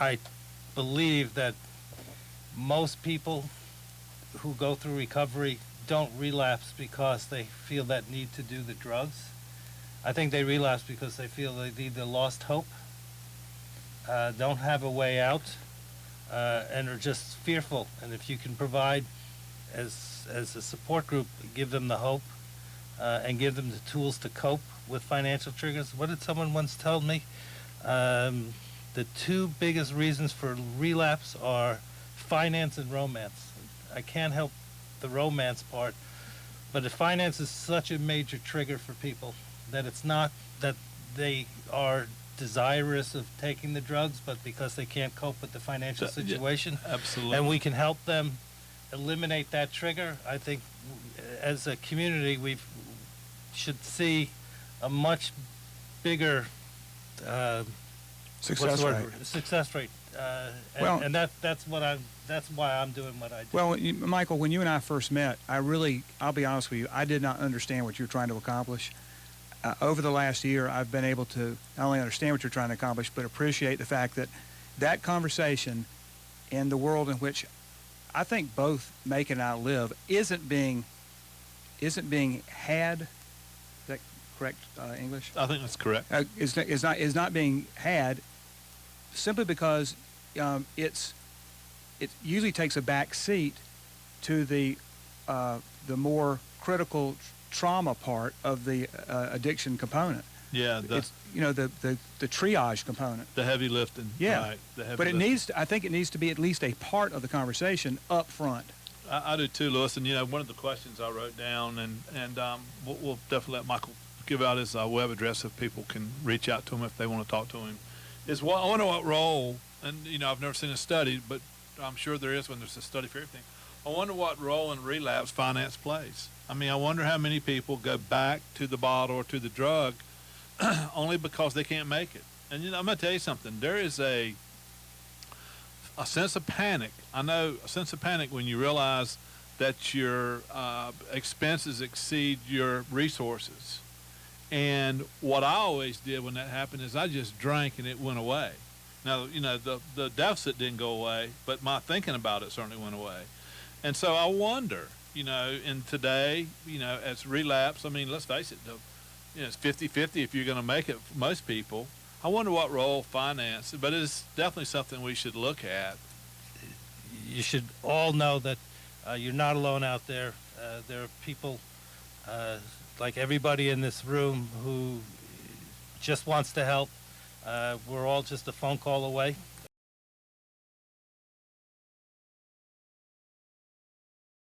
I believe that most people who go through recovery don't relapse because they feel that need to do the drugs. I think they relapse because they feel they either lost hope, don't have a way out, and are just fearful. And if you can provide, as a support group, give them the hope and give them the tools to cope with financial triggers. What did someone once tell me? The two biggest reasons for relapse are finance and romance. I can't help the romance part, but the finance is such a major trigger for people that it's not that they are desirous of taking the drugs, but because they can't cope with the financial situation. Yeah, absolutely. And we can help them eliminate that trigger. I think as a community, we should see a much bigger success rate. Success rate. And that's why I'm doing what I do. Well, Michael, when you and I first met, I'll be honest with you, I did not understand what you were trying to accomplish. Over the last year, I've been able to not only understand what you're trying to accomplish, but appreciate the fact that that conversation in the world in which I think both Macon and I live isn't being had. Is that correct English? I think that's correct. Is not being had simply because it usually takes a back seat to the more critical trauma part of the addiction component. Yeah, it's the triage component, the heavy lifting. Yeah, right, the heavy but lifting. I think it needs to be at least a part of the conversation up front. I do too, Lewis. And one of the questions I wrote down, and we'll definitely let Michael give out his web address if people can reach out to him if they want to talk to him. Is I wonder what role, and I've never seen a study, but I'm sure there is when there's a study for everything. I wonder what role in relapse finance plays. I mean, I wonder how many people go back to the bottle or to the drug only because they can't make it. And I'm going to tell you something. There is a sense of panic. I know a sense of panic when you realize that your expenses exceed your resources. And what I always did when that happened is I just drank and it went away. Now, the deficit didn't go away, but my thinking about it certainly went away. And so I wonder, in today, as relapse, I mean, let's face it, it's 50-50 if you're going to make it for most people. I wonder what role finance, but it's definitely something we should look at. You should all know that you're not alone out there. There are people like everybody in this room who just wants to help. We're all just a phone call away.